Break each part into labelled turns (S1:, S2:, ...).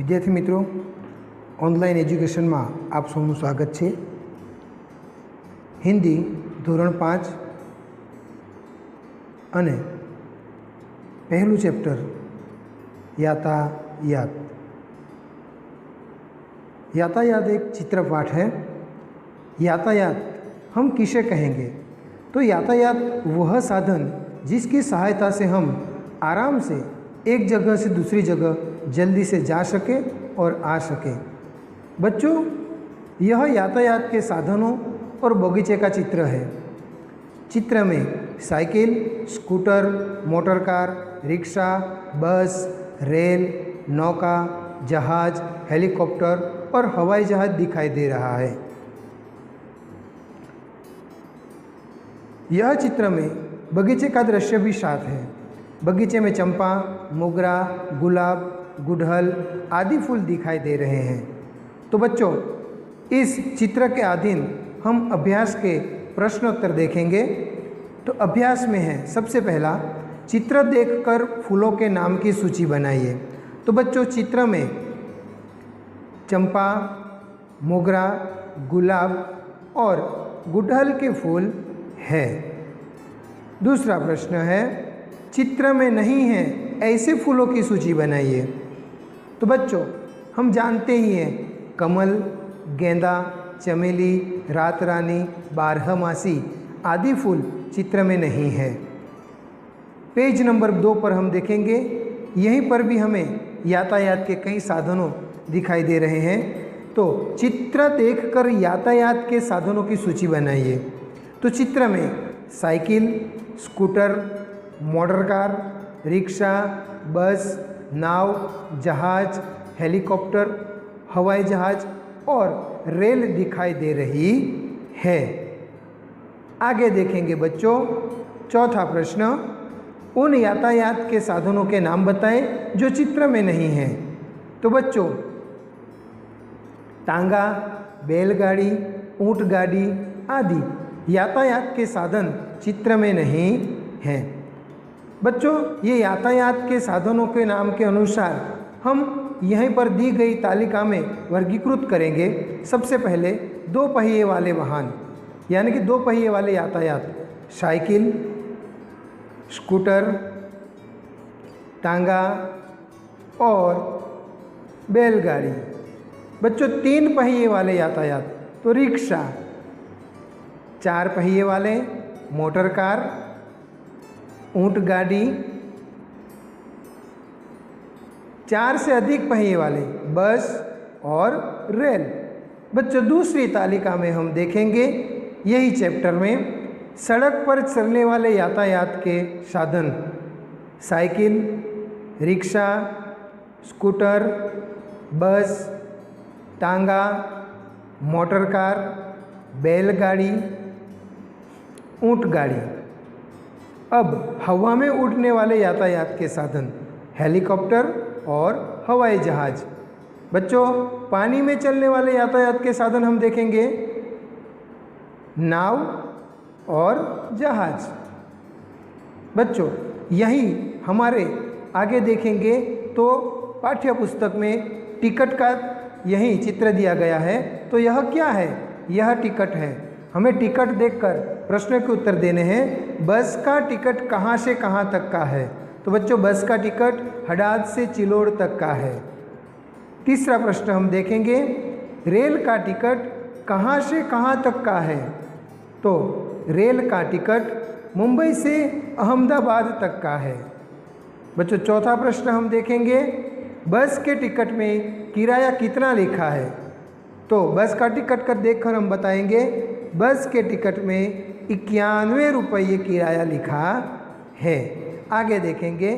S1: विद्यार्थी मित्रों, online education में आप सौનું स्वागत है। हिंदी धोरण 5 અને पहलू चैप्टर यातायात। यातायात एक चित्रपाठ है। यातायात हम किसे कहेंगे? तो यातायात वह साधन जिसकी सहायता से हम आराम से एक जगह से दूसरी जगह जल्दी से जा सके और आ सके। बच्चों, यह यातायात के साधनों और बगीचे का चित्र है। चित्र में cycle, scooter, motor car, rickshaw, बस, रेल, नौका, जहाज, हेलीकॉप्टर और हवाई जहाज दिखाई दे रहा है। यह चित्र में बगीचे का दृश्य भी साथ है। बगीचे में चंपा, मोगरा, गुलाब, गुड़हल आदि फूल दिखाई दे रहे हैं। तो बच्चों, इस चित्र के अधीन हम अभ्यास के प्रश्नोत्तर देखेंगे। तो अभ्यास में है सबसे पहला, चित्र देखकर फूलों के नाम की सूची बनाइए। तो बच्चों, चित्र में चंपा, मोगरा, गुलाब और गुड़हल के फूल है। दूसरा प्रश्न है, चित्र में नहीं है ऐसे फूलों की सूची बनाइए। तो बच्चों, हम जानते ही हैं कमल, गेंदा, चमेली, रात रानी, बारहमासी आदि फूल चित्र में नहीं है। पेज नंबर 2 पर हम देखेंगे, यहीं पर भी हमें यातायात के कई साधनों दिखाई दे रहे हैं। तो चित्र देखकर यातायात के साधनों की सूची बनाइए। तो चित्र में cycle, scooter, motor car, rickshaw, बस, नाव, जहाज, हेलीकॉप्टर, हवाई जहाज और रेल दिखाई दे रही है। आगे देखेंगे बच्चों, चौथा प्रश्न, उन यातायात के साधनों के नाम बताएं जो चित्र में नहीं हैं। तो बच्चों, टांगा, बैलगाड़ी, ऊंट गाड़ी आदि यातायात के साधन चित्र में नहीं हैं। बच्चों, ये यातायात के साधनों के नाम के अनुसार हम यहीं पर दी गई तालिका में वर्गीकृत करेंगे। सबसे पहले 2 पहिए वाले वाहन यानी कि 2 पहिए वाले यातायात, साइकिल, स्कूटर, टांगा और बैलगाड़ी। बच्चों, 3 पहिए वाले यातायात, तो रिक्शा, 4 पहिए वाले मोटर कार, ऊंट गाड़ी, 4 से अधिक पहिए वाले बस और रेल। बच्चों, दूसरी तालिका में हम देखेंगे यही चैप्टर में सड़क पर चलने वाले यातायात के साधन, साइकिल, रिक्शा, स्कूटर, बस, टांगा, मोटर कार, बैलगाड़ी, ऊंट गाड़ी। अब हवा में उड़ने वाले यातायात के साधन, हेलीकॉप्टर और हवाई जहाज। बच्चों, पानी में चलने वाले यातायात के साधन हम देखेंगे नाव और जहाज। बच्चों, यही हमारे आगे देखेंगे तो पाठ्य पुस्तक में टिकट का यही चित्र दिया गया है। तो यह क्या है? यह टिकट है। हमें टिकट देखकर प्रश्न के उत्तर देने हैं। बस का टिकट कहाँ से कहाँ तक का है? तो बच्चों, बस का टिकट हडाद से चिलोड़ तक का है। तीसरा प्रश्न हम देखेंगे, रेल का टिकट कहाँ से कहाँ तक का है? तो रेल का टिकट मुंबई से अहमदाबाद तक का है। बच्चों, चौथा प्रश्न हम देखेंगे, बस के टिकट में किराया कितना लिखा है? तो बस का टिकट कर देखकर हम बताएंगे, बस के टिकट में 91 रुपये किराया लिखा है। आगे देखेंगे,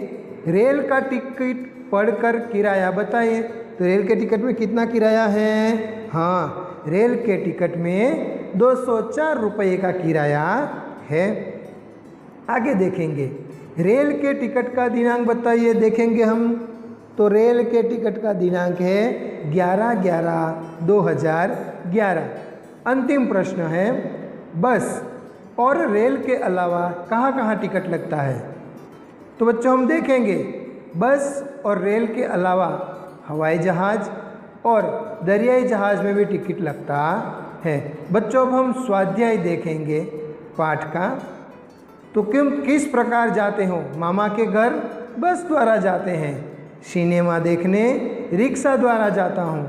S1: रेल का टिकट पढ़कर किराया बताइए। तो रेल के टिकट में कितना किराया है? हाँ, रेल के टिकट में 204 रुपये का किराया है। आगे देखेंगे, रेल के टिकट का दिनांक बताइए। देखेंगे हम, तो रेल के टिकट का दिनांक है 11/11/2011। अंतिम प्रश्न है, बस और रेल के अलावा कहाँ कहाँ टिकट लगता है? तो बच्चों, हम देखेंगे बस और रेल के अलावा हवाई जहाज़ और दरियाई जहाज़ में भी टिकट लगता है। बच्चों अब हम स्वाध्याय देखेंगे पाठ का। तो किस प्रकार जाते हो? मामा के घर बस द्वारा जाते हैं, सिनेमा देखने रिक्शा द्वारा जाता हूँ,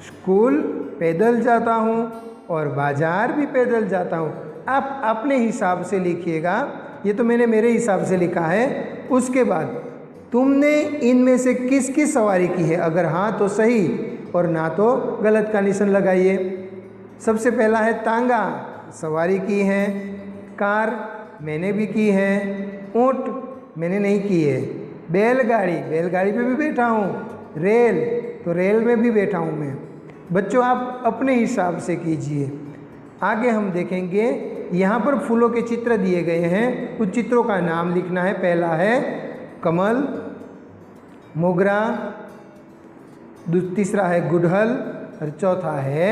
S1: स्कूल पैदल जाता हूँ और बाज़ार भी पैदल जाता हूँ। आप अपने हिसाब से लिखिएगा, ये तो मैंने मेरे हिसाब से लिखा है। उसके बाद तुमने इनमें से किसकी सवारी की है? अगर हाँ तो सही और ना तो गलत का निशान लगाइए। सबसे पहला है तांगा, सवारी की है। कार मैंने भी की है। ऊँट मैंने नहीं की है। बैलगाड़ी, बैलगाड़ी पे भी बैठा हूँ। रेल, तो रेल में भी बैठा हूँ मैं। बच्चों आप अपने हिसाब से कीजिए। आगे हम देखेंगे, यहाँ पर फूलों के चित्र दिए गए हैं, उन चित्रों का नाम लिखना है। पहला है कमल, मोगरा, तीसरा है गुड़हल और चौथा है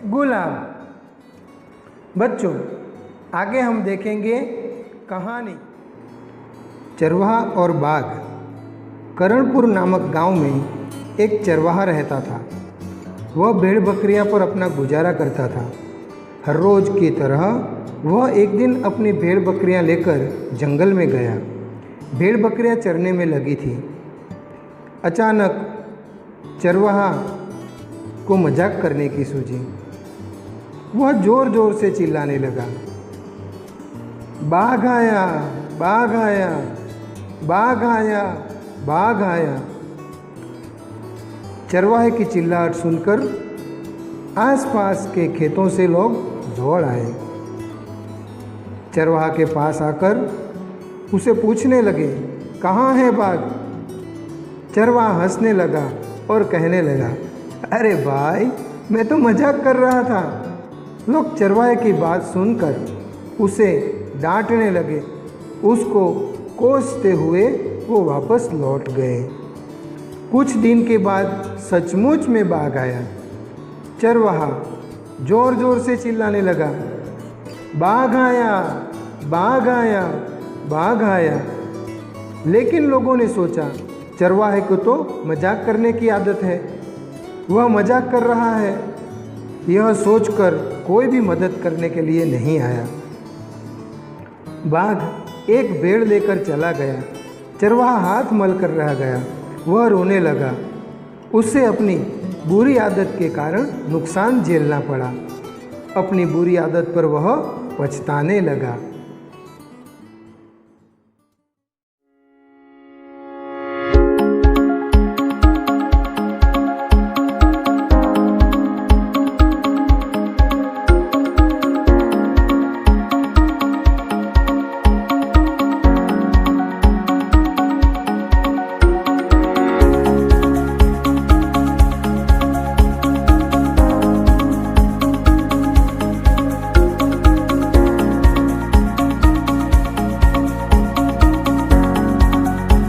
S1: गुलाब। बच्चों आगे हम देखेंगे कहानी चरवाहा और बाघ। करणपुर नामक गांव में एक चरवाहा रहता था। वह भेड़ बकरियां पर अपना गुजारा करता था। हर रोज़ की तरह वह एक दिन अपनी भेड़ बकरियां लेकर जंगल में गया। भेड़ बकरियां चरने में लगी थी। अचानक चरवाहा को मजाक करने की सूझी। वह ज़ोर ज़ोर से चिल्लाने लगा, बाघ आया, बाघ आया, बाघ आया, बाघ आया। चरवाहे की चिल्लाहट सुनकर आसपास के खेतों से लोग दौड़ आए। चरवाहा के पास आकर उसे पूछने लगे, कहाँ है बाघ? चरवाहा हंसने लगा और कहने लगा, अरे भाई मैं तो मजाक कर रहा था। लोग चरवाहे की बात सुनकर उसे डांटने लगे। उसको कोसते हुए वो वापस लौट गए। कुछ दिन के बाद सचमुच में बाघ आया। चरवाहा जोर जोर से चिल्लाने लगा, बाघ आया, बाघ आया, बाघ आया। लेकिन लोगों ने सोचा चरवाहे को तो मजाक करने की आदत है, वह मजाक कर रहा है। यह सोचकर कोई भी मदद करने के लिए नहीं आया। बाघ एक भेड़ लेकर चला गया। चरवाहा हाथ मल कर रह गया। वह रोने लगा। उसे अपनी बुरी आदत के कारण नुकसान झेलना पड़ा। अपनी बुरी आदत पर वह पछताने लगा।